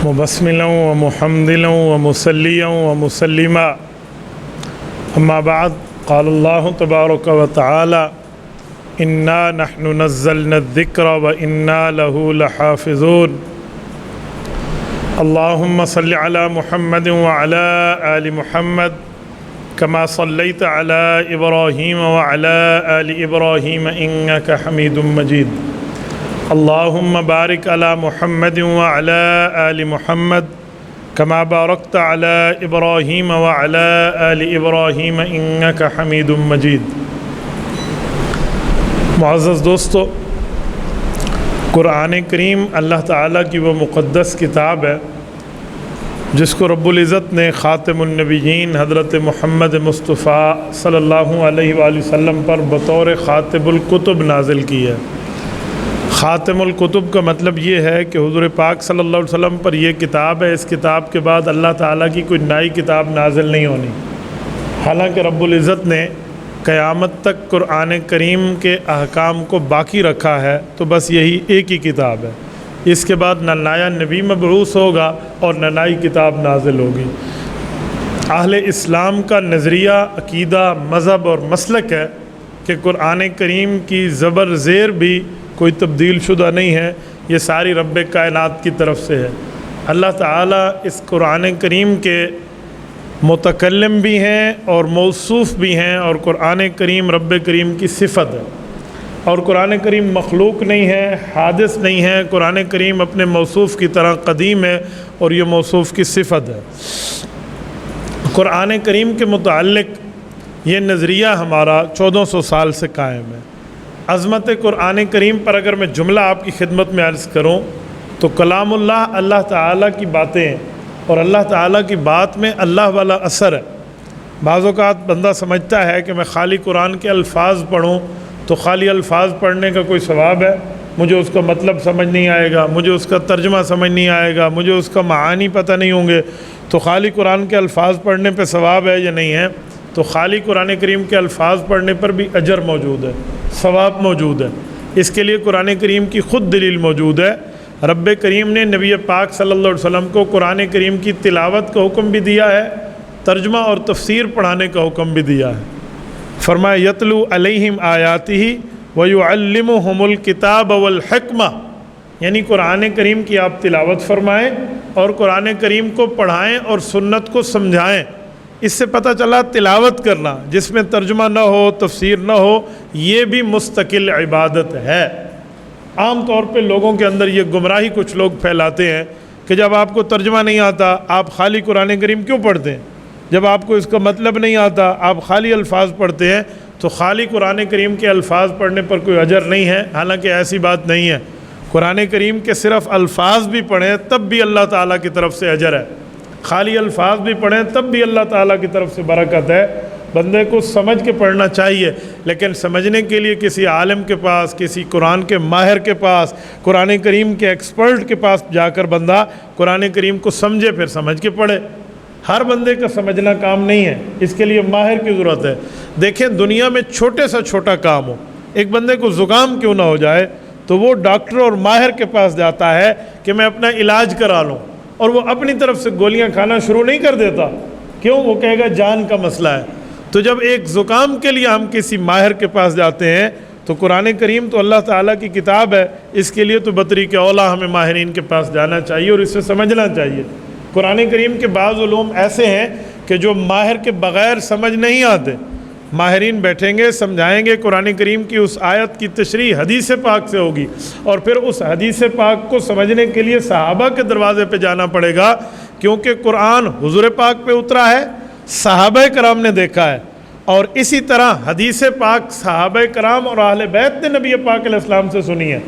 مبسملا ومحمدلا ومصليا ومسلما أما بعد قال الله تبارك وتعالى إنا نحن نزلنا الذكر وإنا له لحافظون اللهم صل على محمد وعلى آل محمد كما صليت على إبراهيم وعلى آل إبراهيم إنك حميد مجيد اللهم بارك على محمد وعلى آل محمد كما باركت على إبراهيم وعلى آل إبراهيم إنك حميد مجيد. معزز دوستو، قرآن کریم اللہ تعالیٰ کی وہ مقدس کتاب ہے جس کو رب العزت نے خاتم النبیین حضرت محمد مصطفیٰ صلی اللہ علیہ وآلہ وسلم پر بطور خاتم الکتب نازل کی ہے۔ خاتم الکتب کا مطلب یہ ہے کہ حضور پاک صلی اللہ علیہ وسلم پر یہ کتاب ہے، اس کتاب کے بعد اللہ تعالیٰ کی کوئی نئی کتاب نازل نہیں ہونی۔ حالانکہ رب العزت نے قیامت تک قرآن کریم کے احکام کو باقی رکھا ہے، تو بس یہی ایک ہی کتاب ہے۔ اس کے بعد نہ نیا نبی مبعوث ہوگا اور نہ نئی کتاب نازل ہوگی۔ اہل اسلام کا نظریہ، عقیدہ، مذہب اور مسلک ہے کہ قرآن کریم کی زبر زیر بھی کوئی تبدیل شدہ نہیں ہے، یہ ساری رب کائنات کی طرف سے ہے۔ اللہ تعالیٰ اس قرآن کریم کے متکلم بھی ہیں اور موصوف بھی ہیں، اور قرآن کریم رب کریم کی صفت ہے، اور قرآن کریم مخلوق نہیں ہے، حادث نہیں ہے۔ قرآن کریم اپنے موصوف کی طرح قدیم ہے اور یہ موصوف کی صفت ہے۔ قرآن کریم کے متعلق یہ نظریہ ہمارا 1400 سال سے قائم ہے۔ عظمت قرآن کریم پر اگر میں جملہ آپ کی خدمت میں عرض کروں تو کلام اللہ، اللہ تعالیٰ کی باتیں ہیں، اور اللہ تعالیٰ کی بات میں اللہ والا اثر ہے۔ بعض اوقات بندہ سمجھتا ہے کہ میں خالی قرآن کے الفاظ پڑھوں تو خالی الفاظ پڑھنے کا کوئی ثواب ہے، مجھے اس کا مطلب سمجھ نہیں آئے گا، مجھے اس کا ترجمہ سمجھ نہیں آئے گا، مجھے اس کا معانی پتہ نہیں ہوں گے، تو خالی قرآن کے الفاظ پڑھنے پہ ثواب ہے یا نہیں ہے؟ تو خالی قرآن کریم کے الفاظ پڑھنے پر بھی اجر موجود ہے، ثواب موجود ہے۔ اس کے لیے قرآن کریم کی خود دلیل موجود ہے۔ رب کریم نے نبی پاک صلی اللہ علیہ وسلم کو قرآن کریم کی تلاوت کا حکم بھی دیا ہے، ترجمہ اور تفسیر پڑھانے کا حکم بھی دیا ہے۔ فرمایا یتلو علیہم آیاتہ ویعلمہم الکتاب والحکمہ، یعنی قرآن کریم کی آپ تلاوت فرمائیں اور قرآن کریم کو پڑھائیں اور سنت کو سمجھائیں۔ اس سے پتہ چلا تلاوت کرنا جس میں ترجمہ نہ ہو، تفسیر نہ ہو، یہ بھی مستقل عبادت ہے۔ عام طور پہ لوگوں کے اندر یہ گمراہی کچھ لوگ پھیلاتے ہیں کہ جب آپ کو ترجمہ نہیں آتا آپ خالی قرآن کریم کیوں پڑھتے ہیں؟ جب آپ کو اس کا مطلب نہیں آتا آپ خالی الفاظ پڑھتے ہیں، تو خالی قرآن کریم کے الفاظ پڑھنے پر کوئی اجر نہیں ہے۔ حالانکہ ایسی بات نہیں ہے، قرآن کریم کے صرف الفاظ بھی پڑھیں تب بھی اللہ تعالیٰ کی طرف سے اجر ہے، خالی الفاظ بھی پڑھیں تب بھی اللہ تعالیٰ کی طرف سے برکت ہے۔ بندے کو سمجھ کے پڑھنا چاہیے، لیکن سمجھنے کے لیے کسی عالم کے پاس، کسی قرآن کے ماہر کے پاس، قرآن کریم کے ایکسپرٹ کے پاس جا کر بندہ قرآن کریم کو سمجھے، پھر سمجھ کے پڑھے۔ ہر بندے کا سمجھنا کام نہیں ہے، اس کے لیے ماہر کی ضرورت ہے۔ دیکھیں دنیا میں چھوٹے سے چھوٹا کام ہو، ایک بندے کو زکام کیوں نہ ہو جائے تو وہ ڈاکٹر اور ماہر کے پاس جاتا ہے کہ میں اپنا علاج کرا لوں، اور وہ اپنی طرف سے گولیاں کھانا شروع نہیں کر دیتا۔ کیوں؟ وہ کہے گا جان کا مسئلہ ہے۔ تو جب ایک زکام کے لیے ہم کسی ماہر کے پاس جاتے ہیں تو قرآن کریم تو اللہ تعالیٰ کی کتاب ہے، اس کے لیے تو بطریق اولا ہمیں ماہرین کے پاس جانا چاہیے اور اسے سمجھنا چاہیے۔ قرآن کریم کے بعض علوم ایسے ہیں کہ جو ماہر کے بغیر سمجھ نہیں آتے، ماہرین بیٹھیں گے، سمجھائیں گے، قرآن کریم کی اس آیت کی تشریح حدیث پاک سے ہوگی، اور پھر اس حدیث پاک کو سمجھنے کے لیے صحابہ کے دروازے پہ جانا پڑے گا، کیونکہ قرآن حضور پاک پہ اترا ہے، صحابہ کرام نے دیکھا ہے، اور اسی طرح حدیث پاک صحابہ کرام اور اہل بیت نے نبی پاک علیہ السلام سے سنی ہے۔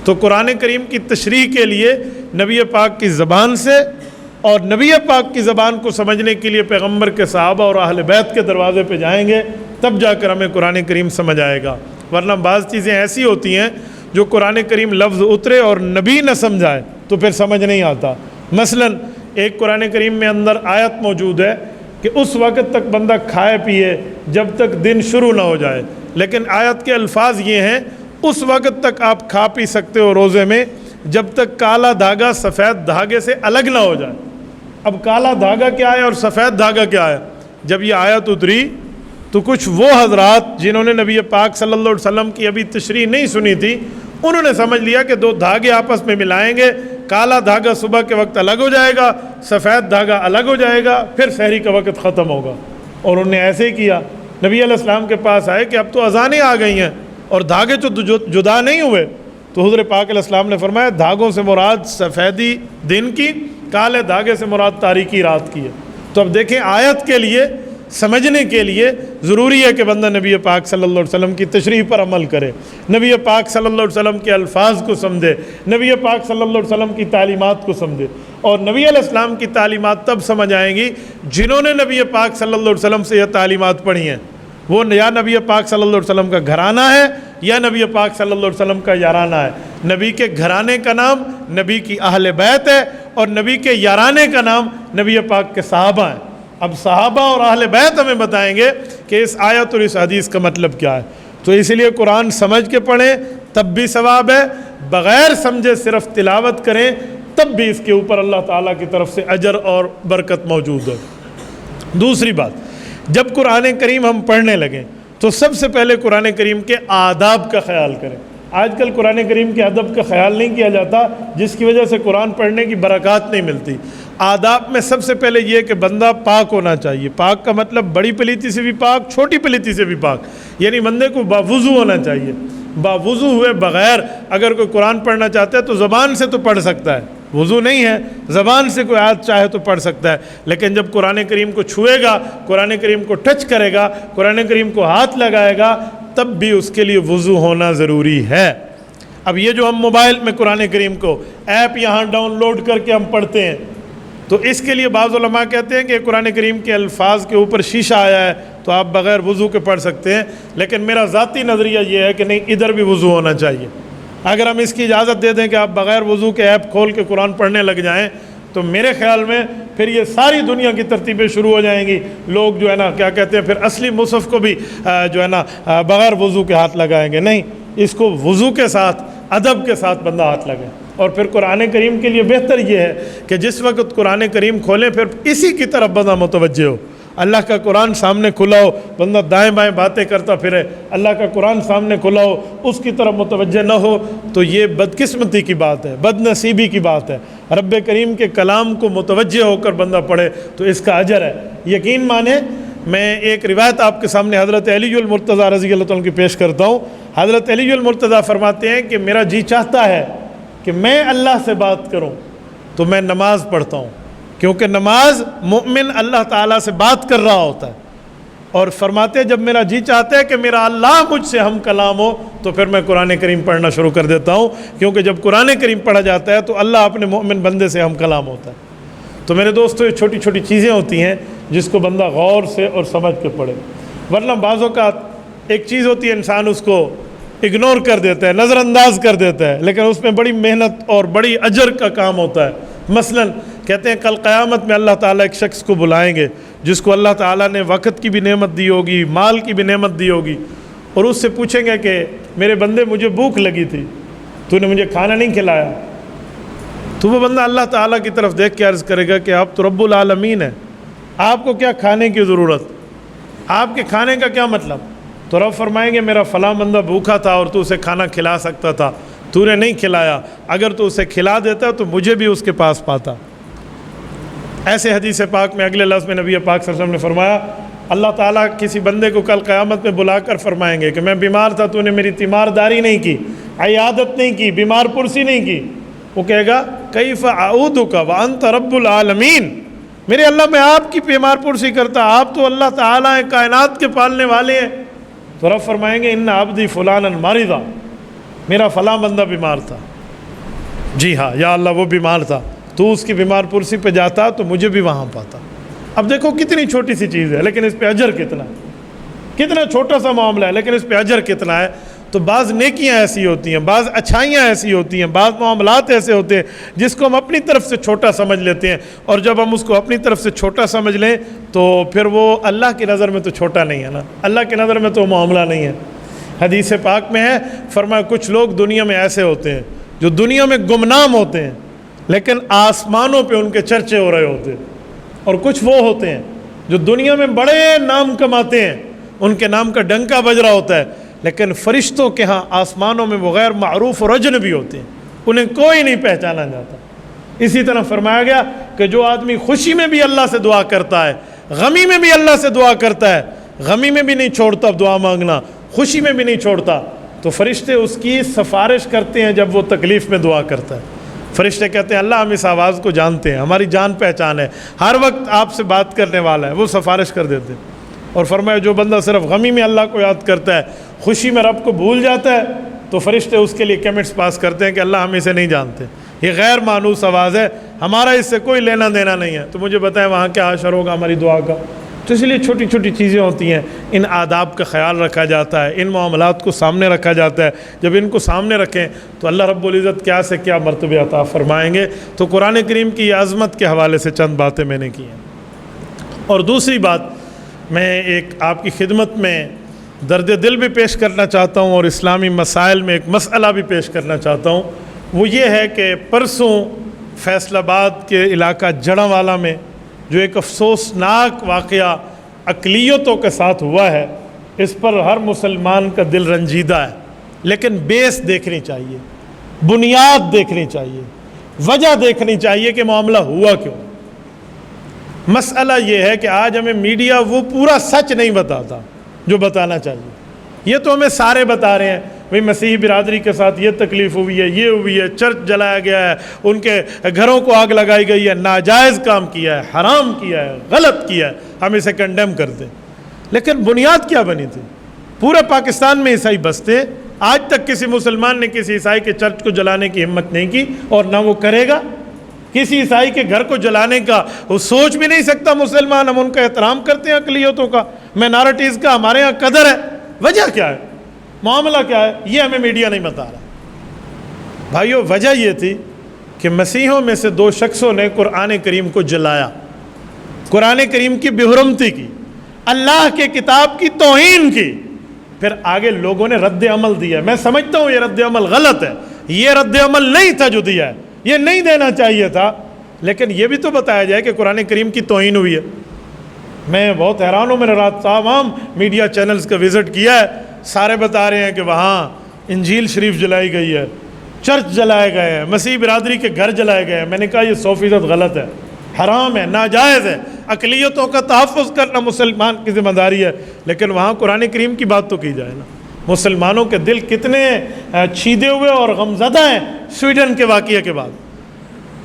تو قرآن کریم کی تشریح کے لیے نبی پاک کی زبان سے اور نبی پاک کی زبان کو سمجھنے کے لیے پیغمبر کے صحابہ اور اہل بیت کے دروازے پہ جائیں گے، تب جا کر ہمیں قرآن کریم سمجھ آئے گا۔ ورنہ بعض چیزیں ایسی ہوتی ہیں جو قرآن کریم لفظ اترے اور نبی نہ سمجھائے تو پھر سمجھ نہیں آتا۔ مثلا ایک قرآن کریم میں اندر آیت موجود ہے کہ اس وقت تک بندہ کھائے پیے جب تک دن شروع نہ ہو جائے، لیکن آیت کے الفاظ یہ ہیں اس وقت تک آپ کھا پی سکتے ہو روزے میں جب تک کالا دھاگا سفید دھاگے سے الگ نہ ہو جائے۔ اب کالا دھاگا کیا ہے اور سفید دھاگا کیا ہے؟ جب یہ آیت اتری تو کچھ وہ حضرات جنہوں نے نبی پاک صلی اللہ علیہ وسلم کی ابھی تشریح نہیں سنی تھی، انہوں نے سمجھ لیا کہ دو دھاگے آپس میں ملائیں گے، کالا دھاگا صبح کے وقت الگ ہو جائے گا، سفید دھاگا الگ ہو جائے گا، پھر سحری کا وقت ختم ہوگا۔ اور انہوں نے ایسے ہی کیا، نبی علیہ السلام کے پاس آئے کہ اب تو اذانیں آ گئی ہیں اور دھاگے تو جدا نہیں ہوئے، تو حضور پاک علیہ السلام نے فرمایا دھاگوں سے مراد سفیدی دن کی، کالے دھاگے سے مراد تاریکی رات کی ہے۔ تو اب دیکھیں آیت کے لیے سمجھنے کے لیے ضروری ہے کہ بندہ نبی پاک صلی اللہ علیہ وسلم کی تشریح پر عمل کرے، نبی پاک صلی اللہ علیہ وسلم کے الفاظ کو سمجھے، نبی پاک صلی اللہ علیہ وسلم کی تعلیمات کو سمجھے۔ اور نبی علیہ السلام کی تعلیمات تب سمجھ آئیں گی جنہوں نے نبی پاک صلی اللہ علیہ وسلم سے یہ تعلیمات پڑھی ہیں، وہ یا نبی پاک صلی اللہ علیہ وسلم کا گھرانہ ہے یا نبی پاک صلی اللہ علیہ وسلم کا یارانہ ہے۔ نبی کے گھرانے کا نام نبی کی اہل بیت ہے اور نبی کے یارانے کا نام نبی پاک کے صحابہ ہیں۔ اب صحابہ اور اہل بیت ہمیں بتائیں گے کہ اس آیت اور اس حدیث کا مطلب کیا ہے۔ تو اس لیے قرآن سمجھ کے پڑھیں تب بھی ثواب ہے، بغیر سمجھے صرف تلاوت کریں تب بھی اس کے اوپر اللہ تعالیٰ کی طرف سے اجر اور برکت موجود ہے۔ دوسری بات، جب قرآن کریم ہم پڑھنے لگیں تو سب سے پہلے قرآن کریم کے آداب کا خیال کریں۔ آج کل قرآن کریم کے ادب کا خیال نہیں کیا جاتا، جس کی وجہ سے قرآن پڑھنے کی برکات نہیں ملتی۔ آداب میں سب سے پہلے یہ کہ بندہ پاک ہونا چاہیے۔ پاک کا مطلب بڑی پلیتی سے بھی پاک، چھوٹی پلیتی سے بھی پاک، یعنی بندے کو باوضو ہونا چاہیے۔ باوضو ہوئے بغیر اگر کوئی قرآن پڑھنا چاہتا ہے تو زبان سے تو پڑھ سکتا ہے، وضو نہیں ہے زبان سے کوئی آیت چاہے تو پڑھ سکتا ہے، لیکن جب قرآن کریم کو چھوئے گا، قرآن کریم کو ٹچ کرے گا، قرآن کریم کو ہاتھ لگائے گا، تب بھی اس کے لیے وضو ہونا ضروری ہے۔ اب یہ جو ہم موبائل میں قرآن کریم کو ایپ یہاں ڈاؤن لوڈ کر کے ہم پڑھتے ہیں، تو اس کے لیے بعض علماء کہتے ہیں کہ قرآن کریم کے الفاظ کے اوپر شیشہ آیا ہے تو آپ بغیر وضو کے پڑھ سکتے ہیں، لیکن میرا ذاتی نظریہ یہ ہے کہ نہیں، ادھر بھی وضو ہونا چاہیے۔ اگر ہم اس کی اجازت دے دیں کہ آپ بغیر وضو کے ایپ کھول کے قرآن پڑھنے لگ جائیں تو میرے خیال میں پھر یہ ساری دنیا کی ترتیبیں شروع ہو جائیں گی، لوگ جو ہے نا کیا کہتے ہیں پھر اصلی مصحف کو بھی جو ہے نا بغیر وضو کے ہاتھ لگائیں گے۔ نہیں، اس کو وضو کے ساتھ ادب کے ساتھ بندہ ہاتھ لگائے۔ اور پھر قرآن کریم کے لیے بہتر یہ ہے کہ جس وقت قرآن کریم کھولیں پھر اسی کی طرف بندہ متوجہ ہو۔ اللہ کا قرآن سامنے کھلا ہو، بندہ دائیں بائیں باتیں کرتا پھرے، اللہ کا قرآن سامنے کھلا ہو اس کی طرف متوجہ نہ ہو، تو یہ بدقسمتی کی بات ہے، بد نصیبی کی بات ہے۔ رب کریم کے کلام کو متوجہ ہو کر بندہ پڑھے تو اس کا اجر ہے۔ یقین مانیں، میں ایک روایت آپ کے سامنے حضرت علی المرتضیٰ رضی اللہ عنہ کی پیش کرتا ہوں۔ حضرت علی المرتضیٰ فرماتے ہیں کہ میرا جی چاہتا ہے کہ میں اللہ سے بات کروں تو میں نماز پڑھتا ہوں، کیونکہ نماز مومن اللہ تعالیٰ سے بات کر رہا ہوتا ہے۔ اور فرماتے ہیں جب میرا جی چاہتا ہے کہ میرا اللہ مجھ سے ہم کلام ہو تو پھر میں قرآن کریم پڑھنا شروع کر دیتا ہوں، کیونکہ جب قرآن کریم پڑھا جاتا ہے تو اللہ اپنے مومن بندے سے ہم کلام ہوتا ہے۔ تو میرے دوستو، یہ چھوٹی چھوٹی چیزیں ہوتی ہیں جس کو بندہ غور سے اور سمجھ کے پڑھے، ورنہ بعض اوقات ایک چیز ہوتی ہے انسان اس کو اگنور کر دیتا ہے، نظر انداز کر دیتا ہے، لیکن اس میں بڑی محنت اور بڑی اجر کا کام ہوتا ہے۔ مثلا کہتے ہیں کل قیامت میں اللہ تعالیٰ ایک شخص کو بلائیں گے جس کو اللہ تعالیٰ نے وقت کی بھی نعمت دی ہوگی، مال کی بھی نعمت دی ہوگی، اور اس سے پوچھیں گے کہ میرے بندے مجھے بھوک لگی تھی، تو نے مجھے کھانا نہیں کھلایا، تو وہ بندہ اللہ تعالیٰ کی طرف دیکھ کے عرض کرے گا کہ آپ تو رب العالمین ہیں، آپ کو کیا کھانے کی ضرورت، آپ کے کھانے کا کیا مطلب؟ تو رب فرمائیں گے میرا فلاں بندہ بھوکا تھا اور تو اسے کھانا کھلا سکتا تھا، تو نے نہیں کھلایا، اگر تو اسے کھلا دیتا تو مجھے بھی اس کے پاس پاتا۔ ایسے حدیث پاک میں اگلے لفظ میں نبی پاک صلی اللہ علیہ وسلم نے فرمایا اللہ تعالیٰ کسی بندے کو کل قیامت میں بلا کر فرمائیں گے کہ میں بیمار تھا، تو نے میری تیمارداری نہیں کی، عیادت نہیں کی، بیمار پرسی نہیں کی۔ وہ کہے گا کیف اعودک وانت رب العالمین، میرے اللہ میں آپ کی بیمار پرسی کرتا، آپ تو اللہ تعالیٰ ہیں، کائنات کے پالنے والے ہیں۔ تو رب فرمائیں گے ان عبدی فلانا مرضا، میرا فلاں بندہ بیمار تھا، جی ہاں یا اللہ وہ بیمار تھا، تو اس کی بیمار پرسی پہ جاتا تو مجھے بھی وہاں پاتا۔ اب دیکھو کتنی چھوٹی سی چیز ہے لیکن اس پہ اجر کتنا ہے، کتنا چھوٹا سا معاملہ ہے لیکن اس پہ اجر کتنا ہے۔ تو بعض نیکیاں ایسی ہوتی ہیں، بعض اچھائیاں ایسی ہوتی ہیں، بعض معاملات ایسے ہوتے ہیں جس کو ہم اپنی طرف سے چھوٹا سمجھ لیتے ہیں، اور جب ہم اس کو اپنی طرف سے چھوٹا سمجھ لیں تو پھر وہ اللہ کی نظر میں تو چھوٹا نہیں ہے نا، اللہ کی نظر میں تو معاملہ نہیں ہے۔ حدیث پاک میں ہے، فرمایا کچھ لوگ دنیا میں ایسے ہوتے ہیں جو دنیا میں گمنام ہوتے ہیں لیکن آسمانوں پہ ان کے چرچے ہو رہے ہوتے ہیں، اور کچھ وہ ہوتے ہیں جو دنیا میں بڑے نام کماتے ہیں، ان کے نام کا ڈنکا بج رہا ہوتا ہے، لیکن فرشتوں کے ہاں آسمانوں میں وہ غیر معروف اور اجنبی ہوتے ہیں، انہیں کوئی نہیں پہچانا جاتا۔ اسی طرح فرمایا گیا کہ جو آدمی خوشی میں بھی اللہ سے دعا کرتا ہے، غمی میں بھی اللہ سے دعا کرتا ہے، غمی میں بھی نہیں چھوڑتا دعا مانگنا، خوشی میں بھی نہیں چھوڑتا، تو فرشتے اس کی سفارش کرتے ہیں جب وہ تکلیف میں دعا کرتا ہے۔ فرشتے کہتے ہیں اللہ ہم اس آواز کو جانتے ہیں، ہماری جان پہچان ہے، ہر وقت آپ سے بات کرنے والا ہے، وہ سفارش کر دیتے ہیں۔ اور فرمایا جو بندہ صرف غمی میں اللہ کو یاد کرتا ہے، خوشی میں رب کو بھول جاتا ہے، تو فرشتے اس کے لیے کمنٹس پاس کرتے ہیں کہ اللہ ہم اسے نہیں جانتے، یہ غیر مانوس آواز ہے، ہمارا اس سے کوئی لینا دینا نہیں ہے، تو مجھے بتائیں وہاں کیا حشر ہوگا ہماری دعا کا۔ تو اس لیے چھوٹی چھوٹی چیزیں ہوتی ہیں، ان آداب کا خیال رکھا جاتا ہے، ان معاملات کو سامنے رکھا جاتا ہے۔ جب ان کو سامنے رکھیں تو اللہ رب العزت کیا سے کیا مرتبہ عطا فرمائیں گے۔ تو قرآن کریم کی عظمت کے حوالے سے چند باتیں میں نے کی ہیں۔ اور دوسری بات میں ایک آپ کی خدمت میں درد دل بھی پیش کرنا چاہتا ہوں، اور اسلامی مسائل میں ایک مسئلہ بھی پیش کرنا چاہتا ہوں۔ وہ یہ ہے کہ پرسوں فیصل آباد کے علاقہ جڑاں میں جو ایک افسوسناک واقعہ اقلیتوں کے ساتھ ہوا ہے، اس پر ہر مسلمان کا دل رنجیدہ ہے، لیکن بیس دیکھنی چاہیے، بنیاد دیکھنی چاہیے، وجہ دیکھنی چاہیے کہ معاملہ ہوا کیوں۔ مسئلہ یہ ہے کہ آج ہمیں میڈیا وہ پورا سچ نہیں بتاتا جو بتانا چاہیے۔ یہ تو ہمیں سارے بتا رہے ہیں بھئی مسیحی برادری کے ساتھ یہ تکلیف ہوئی ہے، یہ ہوئی ہے، چرچ جلایا گیا ہے، ان کے گھروں کو آگ لگائی گئی ہے، ناجائز کام کیا ہے، حرام کیا ہے، غلط کیا ہے، ہم اسے کنڈیم کرتے ہیں۔ لیکن بنیاد کیا بنی تھی؟ پورے پاکستان میں عیسائی بستے، آج تک کسی مسلمان نے کسی عیسائی کے چرچ کو جلانے کی ہمت نہیں کی، اور نہ وہ کرے گا۔ کسی عیسائی کے گھر کو جلانے کا وہ سوچ بھی نہیں سکتا مسلمان۔ ہم ان کا احترام کرتے ہیں، اقلیتوں کا، مینارٹیز کا ہمارے ہاں قدر ہے۔ وجہ کیا ہے؟ معاملہ کیا ہے؟ یہ ہمیں میڈیا نہیں بتا رہا۔ بھائیو، وجہ یہ تھی کہ مسیحوں میں سے 2 شخصوں نے قرآن کریم کو جلایا، قرآن کریم کی بے حرمتی کی، اللہ کے کتاب کی توہین کی۔ پھر آگے لوگوں نے رد عمل دیا۔ میں سمجھتا ہوں یہ رد عمل غلط ہے، یہ رد عمل نہیں تھا جو دیا ہے، یہ نہیں دینا چاہیے تھا، لیکن یہ بھی تو بتایا جائے کہ قرآن کریم کی توہین ہوئی ہے۔ میں بہت حیران ہوں، میں نے رات تمام میڈیا چینلز کا وزٹ کیا ہے، سارے بتا رہے ہیں کہ وہاں انجیل شریف جلائی گئی ہے، چرچ جلائے گئے ہیں، مسیح برادری کے گھر جلائے گئے ہیں۔ میں نے کہا یہ 100% غلط ہے، حرام ہے، ناجائز ہے۔ اقلیتوں کا تحفظ کرنا مسلمان کی ذمہ داری ہے، لیکن وہاں قرآن کریم کی بات تو کی جائے نا۔ مسلمانوں کے دل کتنے چھیدے ہوئے اور غمزدہ ہیں سویڈن کے واقعے کے بعد۔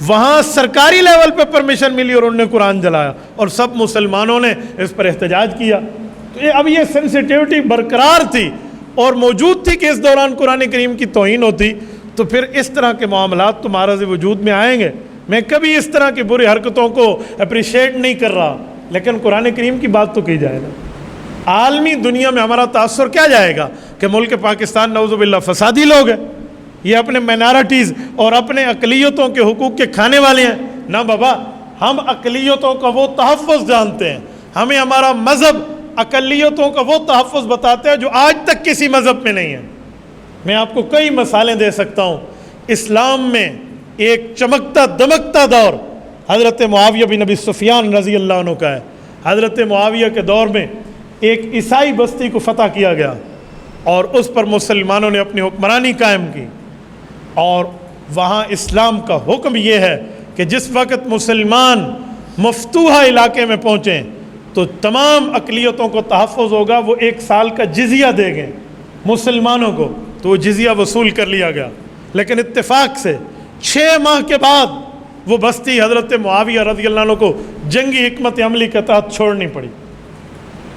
وہاں سرکاری لیول پہ پرمیشن ملی اور انہوں نے قرآن جلایا، اور سب مسلمانوں نے اس پر احتجاج کیا۔ تو اب یہ سینسیٹیوٹی برقرار تھی اور موجود تھی کہ اس دوران قرآن کریم کی توہین ہوتی، تو پھر اس طرح کے معاملات تو معرض وجود میں آئیں گے۔ میں کبھی اس طرح کی بری حرکتوں کو اپریشیٹ نہیں کر رہا، لیکن قرآن کریم کی بات تو کی جائے نا۔ عالمی دنیا میں ہمارا تاثر کیا جائے گا کہ ملک پاکستان نعوذ باللہ فسادی لوگ ہیں، یہ اپنے مینارٹیز اور اپنے اقلیتوں کے حقوق کے کھانے والے ہیں۔ نہ بابا، ہم اقلیتوں کا وہ تحفظ جانتے ہیں، ہمیں ہمارا مذہب اقلیتوں کا وہ تحفظ بتاتے ہیں جو آج تک کسی مذہب میں نہیں ہے۔ میں آپ کو کئی مثالیں دے سکتا ہوں۔ اسلام میں ایک چمکتا دمکتا دور حضرت معاویہ بن ابی سفیان رضی اللہ عنہ کا ہے۔ حضرت معاویہ کے دور میں ایک عیسائی بستی کو فتح کیا گیا، اور اس پر مسلمانوں نے اپنی حکمرانی قائم کی، اور وہاں اسلام کا حکم یہ ہے کہ جس وقت مسلمان مفتوحہ علاقے میں پہنچیں تو تمام اقلیتوں کو تحفظ ہوگا، وہ 1 سال کا جزیہ دیں گے مسلمانوں کو، تو وہ جزیہ وصول کر لیا گیا۔ لیکن اتفاق سے 6 ماہ کے بعد وہ بستی حضرت معاویہ رضی اللہ عنہ کو جنگی حکمت عملی کے تحت چھوڑنی پڑی۔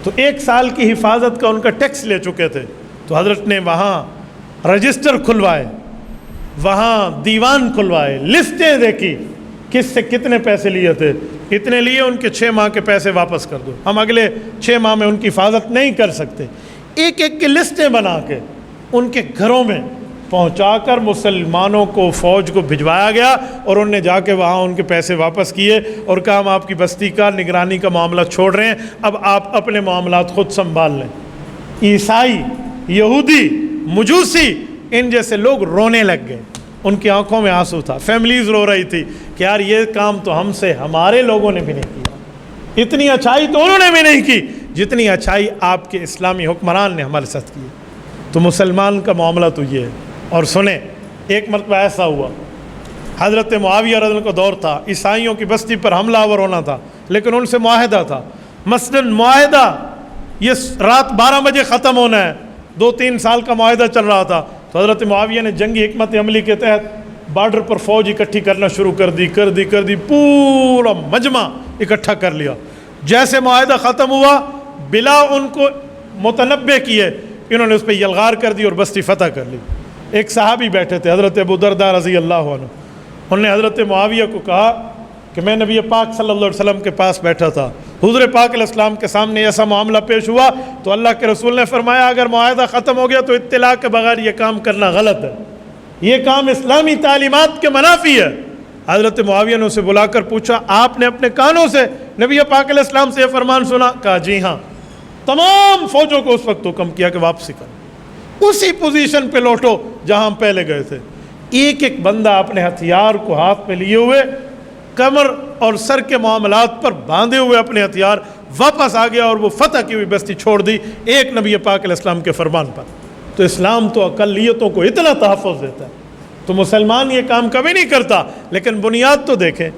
تو 1 سال کی حفاظت کا ان کا ٹیکس لے چکے تھے، تو حضرت نے وہاں رجسٹر کھلوائے، وہاں دیوان کھلوائے، لسٹیں دیکھی کس سے کتنے پیسے لیے تھے، اتنے لیے، ان کے 6 ماہ کے پیسے واپس کر دو، ہم اگلے 6 ماہ میں ان کی حفاظت نہیں کر سکتے۔ ایک ایک کی لسٹیں بنا کے ان کے گھروں میں پہنچا کر مسلمانوں کو، فوج کو بھجوایا گیا، اور انہوں نے جا کے وہاں ان کے پیسے واپس کیے اور کہا ہم آپ کی بستی کا نگرانی کا معاملہ چھوڑ رہے ہیں، اب آپ اپنے معاملات خود سنبھال لیں۔ عیسائی، یہودی، مجوسی، ان جیسے لوگ رونے لگ گئے، ان کی آنکھوں میں آنسو تھا، فیملیز رو رہی تھی کہ یار یہ کام تو ہم سے ہمارے لوگوں نے بھی نہیں کیا، اتنی اچھائی تو انہوں نے بھی نہیں کی جتنی اچھائی آپ کے اسلامی حکمران نے ہمارے ساتھ کی ہے۔ تو مسلمان کا معاملہ تو یہ ہے۔ اور سنیں، ایک مرتبہ ایسا ہوا، حضرت معاویہ رضی اللہ عنہ کا دور تھا، عیسائیوں کی بستی پر حملہ آور ہونا تھا، لیکن ان سے معاہدہ تھا، مثلاً معاہدہ یہ رات 12 بجے ختم ہونا ہے، 2-3 سال کا معاہدہ چل رہا تھا۔ تو حضرت معاویہ نے جنگی حکمت عملی کے تحت بارڈر پر فوج اکٹھی کرنا شروع کر دی، پورا مجمع اکٹھا کر لیا۔ جیسے معاہدہ ختم ہوا، بلا ان کو متنبہ کیے انہوں نے اس پہ یلغار کر دی اور بستی فتح کر لی۔ ایک صحابی بیٹھے تھے حضرت ابو درداء رضی اللہ عنہ، انہوں نے حضرت معاویہ کو کہا کہ میں نبی پاک صلی اللہ علیہ وسلم کے پاس بیٹھا تھا، حضور پاک علیہ السلام کے سامنے ایسا معاملہ پیش ہوا تو اللہ کے رسول نے فرمایا اگر معاہدہ ختم ہو گیا تو اطلاع کے بغیر یہ کام کرنا غلط ہے، یہ کام اسلامی تعلیمات کے منافی ہے۔ حضرت معاویہ نے اسے بلا کر پوچھا آپ نے اپنے کانوں سے نبی پاک علیہ السلام سے یہ فرمان سنا؟ کہا جی ہاں۔ تمام فوجوں کو اس وقت حکم کیا کہ واپسی کرو، اسی پوزیشن پہ لوٹو جہاں ہم پہلے گئے تھے۔ ایک ایک بندہ اپنے ہتھیار کو ہاتھ میں لیے ہوئے، کمر اور سر کے معاملات پر باندھے ہوئے اپنے ہتھیار واپس آ گیا اور وہ فتح کی ہوئی بستی چھوڑ دی ایک نبی پاک علیہ السلام کے فرمان پر۔ تو اسلام تو اقلیتوں کو اتنا تحفظ دیتا ہے، تو مسلمان یہ کام کبھی نہیں کرتا۔ لیکن بنیاد تو دیکھیں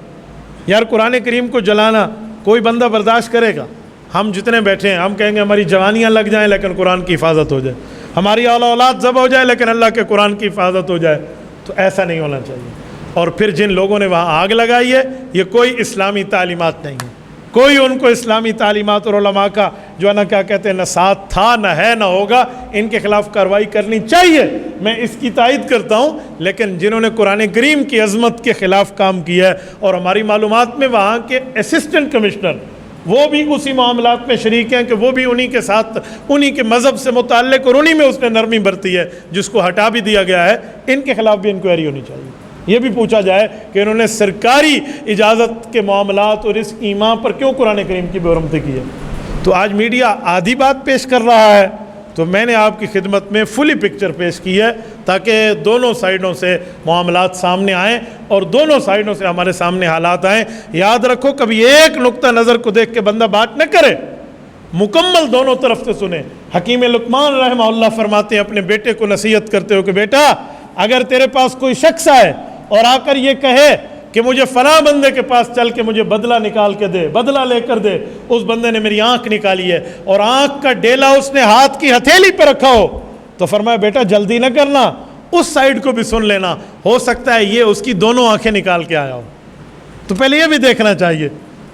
یار، قرآن کریم کو جلانا کوئی بندہ برداشت کرے گا؟ ہم جتنے بیٹھے ہیں ہم کہیں گے ہماری جوانیاں لگ جائیں لیکن قرآن کی حفاظت ہو جائے، ہماری اولاد ذبح ہو جائے لیکن اللہ کے قرآن کی حفاظت ہو جائے۔ تو ایسا نہیں ہونا چاہیے۔ اور پھر جن لوگوں نے وہاں آگ لگائی ہے یہ کوئی اسلامی تعلیمات نہیں ہے، کوئی ان کو اسلامی تعلیمات اور علماء کا جو ہے نا کیا کہتے ہیں نہ ساتھ تھا نہ ہے نہ ہوگا، ان کے خلاف کارروائی کرنی چاہیے، میں اس کی تائید کرتا ہوں۔ لیکن جنہوں نے قرآن کریم کی عظمت کے خلاف کام کیا ہے، اور ہماری معلومات میں وہاں کے اسسٹنٹ کمشنر وہ بھی اسی معاملات میں شریک ہیں کہ وہ بھی انہی کے ساتھ انہی کے مذہب سے متعلق اور انہی میں اس نے نرمی برتی ہے جس کو ہٹا بھی دیا گیا ہے، ان کے خلاف بھی انکوائری ہونی چاہیے۔ یہ بھی پوچھا جائے کہ انہوں نے سرکاری اجازت کے معاملات اور اس ایمان پر کیوں قرآن کریم کی بے حرمتی کی ہے۔ تو آج میڈیا آدھی بات پیش کر رہا ہے، تو میں نے آپ کی خدمت میں فلی پکچر پیش کی ہے تاکہ دونوں سائیڈوں سے معاملات سامنے آئیں اور دونوں سائیڈوں سے ہمارے سامنے حالات آئیں۔ یاد رکھو کبھی ایک نقطہ نظر کو دیکھ کے بندہ بات نہ کرے، مکمل دونوں طرف سے سنے۔ حکیم لقمان رحمہ اللہ فرماتے ہیں اپنے بیٹے کو نصیحت کرتے ہو کہ بیٹا اگر تیرے پاس کوئی شخص آئے اور آ کر یہ کہے کہ مجھے فلاں بندے کے پاس چل کے مجھے بدلہ نکال کے دے، بدلہ لے کر دے، اس بندے نے میری آنکھ نکالی ہے اور آنکھ کا ڈیلا اس نے ہاتھ کی ہتھیلی پہ رکھا ہو، تو فرمایا بیٹا جلدی نہ کرنا، اس سائیڈ کو بھی سن لینا، ہو سکتا ہے یہ اس کی دونوں آنکھیں نکال کے آیا ہو۔ تو پہلے یہ بھی دیکھنا چاہیے،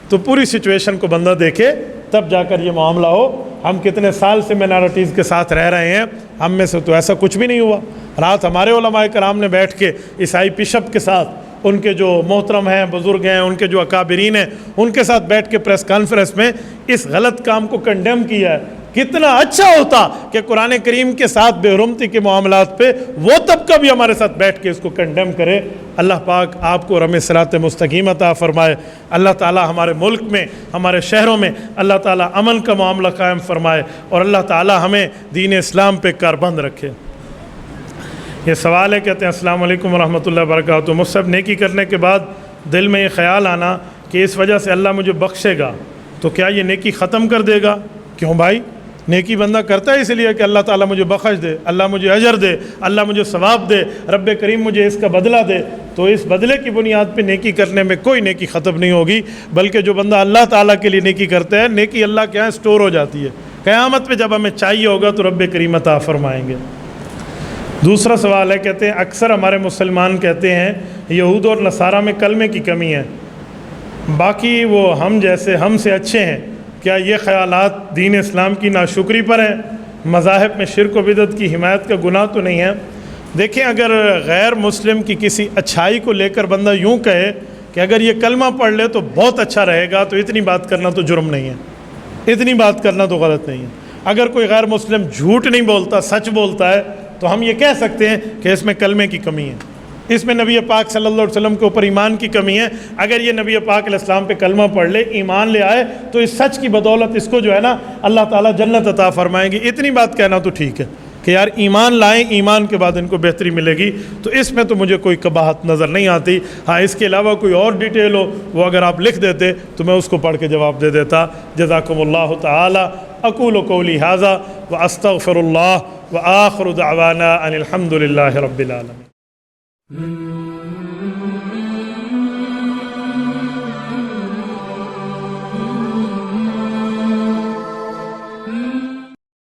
تو پوری سچویشن کو بندہ دیکھے تب جا کر یہ معاملہ ہو۔ ہم کتنے سال سے مائنارٹیز کے ساتھ رہ رہے ہیں، ہم میں سے تو ایسا کچھ بھی نہیں ہوا۔ رات ہمارے علماء کرام نے بیٹھ کے عیسائی بشپ کے ساتھ، ان کے جو محترم ہیں، بزرگ ہیں، ان کے جو اکابرین ہیں، ان کے ساتھ بیٹھ کے پریس کانفرنس میں اس غلط کام کو کنڈیم کیا ہے۔ کتنا اچھا ہوتا کہ قرآن کریم کے ساتھ بے حرمتی کے معاملات پہ وہ طبقہ بھی ہمارے ساتھ بیٹھ کے اس کو کنڈیم کرے۔ اللہ پاک آپ کو رم صراط مستقیم عطا فرمائے۔ اللہ تعالی ہمارے ملک میں، ہمارے شہروں میں اللہ تعالی امن کا معاملہ قائم فرمائے اور اللہ تعالی ہمیں دین اسلام پہ کاربند رکھے۔ یہ سوال ہے، کہتے ہیں السلام علیکم ورحمۃ اللہ وبرکاتہ، مجھ سے نیکی کرنے کے بعد دل میں یہ خیال آنا کہ اس وجہ سے اللہ مجھے بخشے گا، تو کیا یہ نیکی ختم کر دے گا؟ کیوں بھائی، نیکی بندہ کرتا ہے اس لیے کہ اللہ تعالیٰ مجھے بخش دے، اللہ مجھے اجر دے، اللہ مجھے ثواب دے، رب کریم مجھے اس کا بدلہ دے، تو اس بدلے کی بنیاد پہ نیکی کرنے میں کوئی نیکی ختم نہیں ہوگی، بلکہ جو بندہ اللہ تعالیٰ کے لیے نیکی کرتا ہے، نیکی اللہ کے ہاں اسٹور ہو جاتی ہے، قیامت پہ جب ہمیں چاہیے ہوگا تو رب کریم عطا فرمائیں گے۔ دوسرا سوال ہے، کہتے ہیں اکثر ہمارے مسلمان کہتے ہیں یہود اور نصارہ میں کلمے کی کمی ہے، باقی وہ ہم جیسے ہم سے اچھے ہیں، کیا یہ خیالات دین اسلام کی ناشکری پر ہیں؟ مذاہب میں شرک و بدعت کی حمایت کا گناہ تو نہیں ہے؟ دیکھیں، اگر غیر مسلم کی کسی اچھائی کو لے کر بندہ یوں کہے کہ اگر یہ کلمہ پڑھ لے تو بہت اچھا رہے گا، تو اتنی بات کرنا تو جرم نہیں ہے، اتنی بات کرنا تو غلط نہیں ہے۔ اگر کوئی غیر مسلم جھوٹ نہیں بولتا، سچ بولتا ہے، تو ہم یہ کہہ سکتے ہیں کہ اس میں کلمے کی کمی ہے، اس میں نبی پاک صلی اللہ علیہ وسلم کے اوپر ایمان کی کمی ہے۔ اگر یہ نبی پاک علیہ السلام پہ کلمہ پڑھ لے، ایمان لے آئے، تو اس سچ کی بدولت اس کو جو ہے نا اللہ تعالیٰ جنت عطا فرمائیں گے۔ اتنی بات کہنا تو ٹھیک ہے کہ یار ایمان لائیں، ایمان کے بعد ان کو بہتری ملے گی، تو اس میں تو مجھے کوئی قباحت نظر نہیں آتی۔ ہاں اس کے علاوہ کوئی اور ڈیٹیل ہو وہ اگر آپ لکھ دیتے تو میں اس کو پڑھ کے جواب دے دیتا۔ جزاکم اللہ تعالی۔ اقول قولی ھذا واستغفر اللہ وآخر دعوانا ان الحمد للہ رب العالمین۔